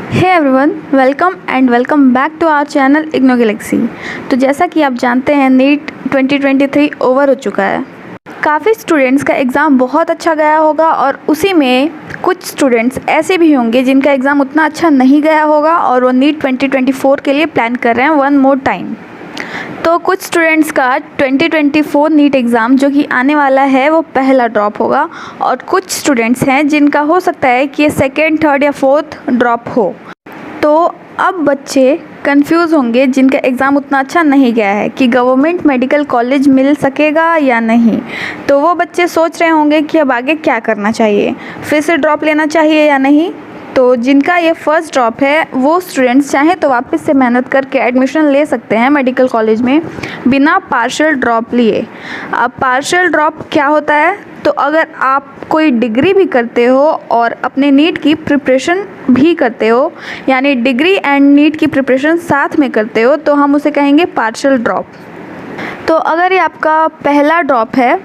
Hey everyone, welcome back to our channel IGNOU galaxy. तो जैसा कि आप जानते हैं, नीट 2023 ओवर हो चुका है। काफ़ी स्टूडेंट्स का एग्ज़ाम बहुत अच्छा गया होगा और उसी में कुछ स्टूडेंट्स ऐसे भी होंगे जिनका एग्ज़ाम उतना अच्छा नहीं गया होगा और वो नीट 2024 के लिए प्लान कर रहे हैं वन मोर टाइम। तो कुछ स्टूडेंट्स का 2024 नीट एग्ज़ाम जो कि आने वाला है वो पहला ड्रॉप होगा और कुछ स्टूडेंट्स हैं जिनका हो सकता है कि ये सेकेंड, थर्ड या फोर्थ ड्रॉप हो। तो अब बच्चे कंफ्यूज होंगे जिनका एग्ज़ाम उतना अच्छा नहीं गया है कि गवर्नमेंट मेडिकल कॉलेज मिल सकेगा या नहीं। तो वो बच्चे सोच रहे होंगे कि अब आगे क्या करना चाहिए, फिर से ड्रॉप लेना चाहिए या नहीं। तो जिनका ये फर्स्ट ड्रॉप है वो स्टूडेंट्स चाहें तो वापस से मेहनत करके एडमिशन ले सकते हैं मेडिकल कॉलेज में बिना पार्शियल ड्रॉप लिए। अब पार्शियल ड्रॉप क्या होता है? तो अगर आप कोई डिग्री भी करते हो और अपने नीट की प्रिपरेशन भी करते हो, यानी डिग्री एंड नीट की प्रिपरेशन साथ में करते हो, तो हम उसे कहेंगे पार्शियल ड्रॉप। तो अगर ये आपका पहला ड्रॉप है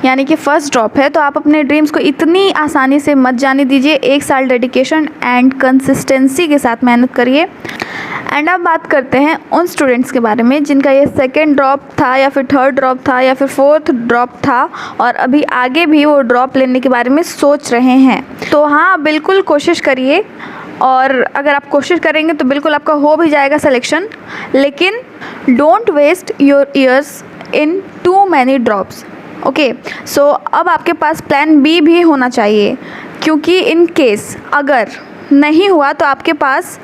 यानी कि फ़र्स्ट ड्रॉप है, तो आप अपने ड्रीम्स को इतनी आसानी से मत जाने दीजिए। 1 साल डेडिकेशन एंड कंसिस्टेंसी के साथ मेहनत करिए। एंड अब बात करते हैं उन स्टूडेंट्स के बारे में जिनका ये सेकेंड ड्रॉप था या फिर थर्ड ड्रॉप था या फिर फोर्थ ड्रॉप था और अभी आगे भी वो ड्रॉप लेने के बारे में सोच रहे हैं। तो हाँ, बिल्कुल कोशिश करिए और अगर आप कोशिश करेंगे तो बिल्कुल आपका हो भी जाएगा सिलेक्शन। लेकिन don't waste your years in too many drops. Okay, so अब आपके पास प्लान बी भी होना चाहिए, क्योंकि इन केस अगर नहीं हुआ तो आपके पास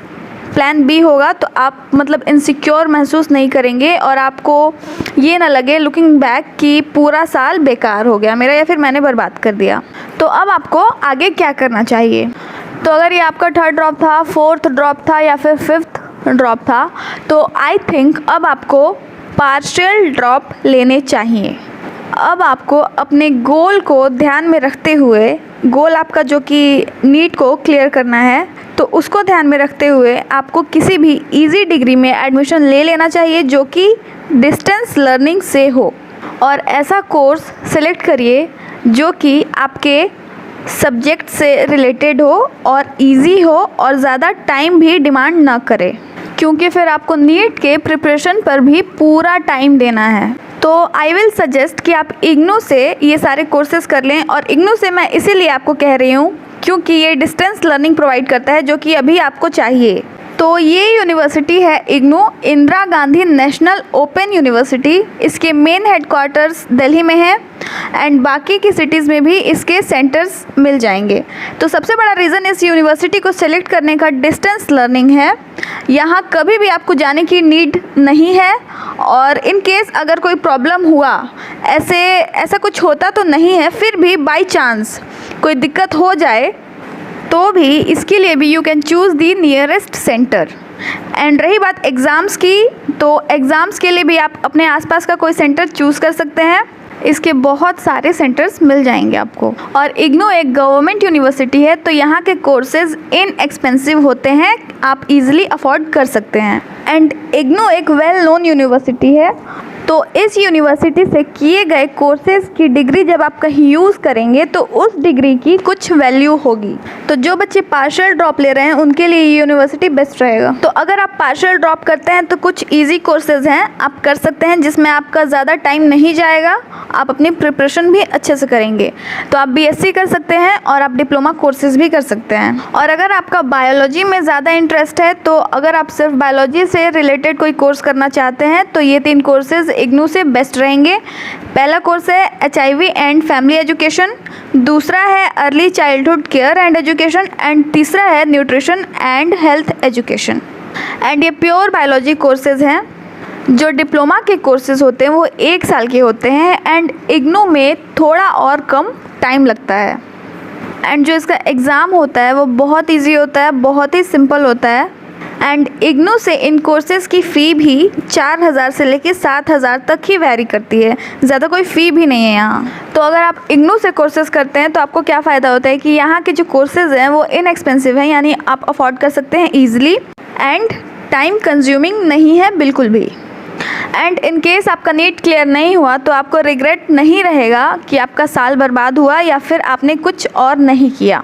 प्लान बी होगा। तो आप मतलब इनसिक्योर महसूस नहीं करेंगे और आपको ये ना लगे लुकिंग बैक कि पूरा साल बेकार हो गया मेरा या फिर मैंने बर्बाद कर दिया। तो अब आपको आगे क्या करना चाहिए? तो अगर ये आपका थर्ड ड्रॉप था, फोर्थ ड्रॉप था या फिर फिफ्थ ड्रॉप था, तो आई थिंक अब आपको पार्शियल ड्रॉप लेने चाहिए। अब आपको अपने गोल को ध्यान में रखते हुए, गोल आपका जो कि नीट को क्लियर करना है, तो उसको ध्यान में रखते हुए आपको किसी भी इजी डिग्री में एडमिशन ले लेना चाहिए जो कि डिस्टेंस लर्निंग से हो। और ऐसा कोर्स सेलेक्ट करिए जो कि आपके सब्जेक्ट से रिलेटेड हो और इजी हो और ज़्यादा टाइम भी डिमांड ना करे, क्योंकि फिर आपको नीट के प्रिपरेशन पर भी पूरा टाइम देना है। तो आई विल सजेस्ट कि आप इग्नू से ये सारे कोर्सेज़ कर लें। और इग्नू से मैं इसीलिए आपको कह रही हूँ क्योंकि ये डिस्टेंस लर्निंग प्रोवाइड करता है जो कि अभी आपको चाहिए। तो ये यूनिवर्सिटी है IGNOU, Indira Gandhi national open university. इसके मेन हेडक्वार्टर्स दिल्ली में है एंड बाकी की सिटीज़ में भी इसके सेंटर्स मिल जाएंगे। तो सबसे बड़ा रीज़न इस यूनिवर्सिटी को सिलेक्ट करने का डिस्टेंस लर्निंग है। यहाँ कभी भी आपको जाने की नीड नहीं है और इन केस अगर कोई प्रॉब्लम हुआ, ऐसा कुछ होता तो नहीं है, फिर भी बाई चांस कोई दिक्कत हो जाए तो भी इसके लिए भी you can choose the nearest centre. And रही बात एग्ज़ाम्स की, तो एग्ज़ाम्स के लिए भी आप अपने आसपास का कोई सेंटर चूज़ कर सकते हैं। इसके बहुत सारे सेंटर्स मिल जाएंगे आपको। और इग्नू एक गवर्नमेंट यूनिवर्सिटी है, तो यहाँ के कोर्सेज इनएक्सपेंसिव होते हैं, आप इजीली अफोर्ड कर सकते हैं। एंड इग्नू एक वेल नोन यूनिवर्सिटी है, तो इस यूनिवर्सिटी से किए गए कोर्सेज़ की डिग्री जब आप कहीं यूज़ करेंगे तो उस डिग्री की कुछ वैल्यू होगी। तो जो बच्चे पार्शियल ड्रॉप ले रहे हैं उनके लिए ये यूनिवर्सिटी बेस्ट रहेगा। तो अगर आप पार्शियल ड्रॉप करते हैं तो कुछ इजी कोर्सेज़ हैं आप कर सकते हैं जिसमें आपका ज़्यादा टाइम नहीं जाएगा, आप अपनी प्रिपरेशन भी अच्छे से करेंगे। तो आप बीएससी कर सकते हैं और आप डिप्लोमा कोर्सेज़ भी कर सकते हैं। और अगर आपका बायोलॉजी में ज़्यादा इंटरेस्ट है, तो अगर आप सिर्फ बायोलॉजी से रिलेटेड कोई कोर्स करना चाहते हैं तो ये 3 कोर्सेज़ इग्नू से बेस्ट रहेंगे। पहला कोर्स है HIV एंड फैमिली एजुकेशन, दूसरा है early childhood care and education and तीसरा है nutrition and health education. And ये प्योर बायोलॉजी कोर्सेज़ हैं। जो डिप्लोमा के कोर्सेज़ होते हैं वो 1 साल के होते हैं एंड इग्नू में थोड़ा और कम टाइम लगता है। एंड जो इसका एग्ज़ाम होता है वो बहुत ईजी होता है, बहुत ही सिंपल होता है। एंड इग्नू से इन कोर्सेज़ की फ़ी भी 4,000 से लेकर 7,000 तक ही वैरी करती है, ज़्यादा कोई फ़ी भी नहीं है यहाँ। तो अगर आप इग्नू से कोर्सेज़ करते हैं तो आपको क्या फ़ायदा होता है कि यहाँ के जो कोर्सेज़ हैं वो इनएक्सपेंसिव हैं, यानी आप अफोर्ड कर सकते हैं ईज़िली एंड टाइम कंज्यूमिंग नहीं है बिल्कुल भी। एंड इन केस आपका नीट क्लियर नहीं हुआ तो आपको रिग्रेट नहीं रहेगा कि आपका साल बर्बाद हुआ या फिर आपने कुछ और नहीं किया।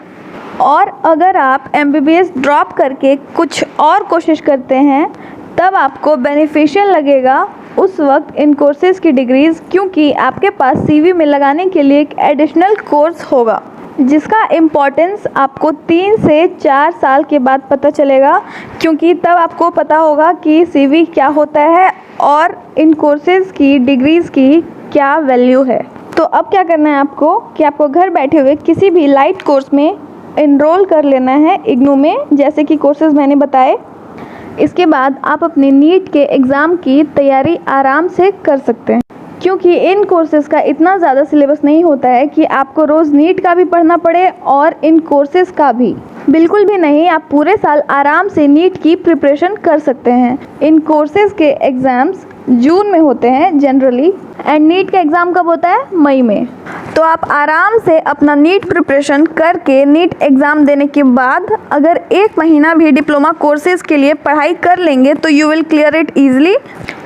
और अगर आप MBBS ड्रॉप करके कुछ और कोशिश करते हैं तब आपको बेनिफिशियल लगेगा उस वक्त इन कोर्सेज़ की डिग्रीज़, क्योंकि आपके पास CV में लगाने के लिए एक एडिशनल कोर्स होगा जिसका इम्पोर्टेंस आपको 3 से 4 साल के बाद पता चलेगा, क्योंकि तब आपको पता होगा कि CV क्या होता है और इन कोर्सेज़ की डिग्रीज़ की क्या वैल्यू है। तो अब क्या करना है आपको कि आपको घर बैठे हुए किसी भी लाइट कोर्स में इनरोल कर लेना है इग्नू में, जैसे कि कोर्सेज़ मैंने बताए। इसके बाद आप अपने नीट के एग्ज़ाम की तैयारी आराम से कर सकते हैं, क्योंकि इन कोर्सेज़ का इतना ज़्यादा सिलेबस नहीं होता है कि आपको रोज़ नीट का भी पढ़ना पड़े और इन कोर्सेज़ का भी। बिल्कुल भी नहीं, आप पूरे साल आराम से नीट की प्रिपरेशन कर सकते हैं। इन कोर्सेज़ के एग्ज़ाम्स जून में होते हैं जनरली, एंड नीट का एग्ज़ाम कब होता है? मई में। तो आप आराम से अपना नीट प्रिपरेशन करके नीट एग्ज़ाम देने के बाद अगर 1 महीना भी डिप्लोमा कोर्सेज़ के लिए पढ़ाई कर लेंगे तो you will clear it easily,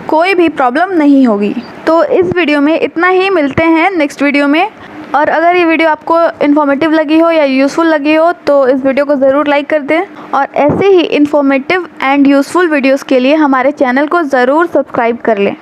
कोई भी प्रॉब्लम नहीं होगी। तो इस वीडियो में इतना ही, मिलते हैं नेक्स्ट वीडियो में। और अगर ये वीडियो आपको इन्फॉर्मेटिव लगी हो या यूज़फुल लगी हो तो इस वीडियो को ज़रूर लाइक कर दें, और ऐसे ही इन्फॉर्मेटिव एंड यूज़फुल वीडियोस के लिए हमारे चैनल को ज़रूर सब्सक्राइब कर लें।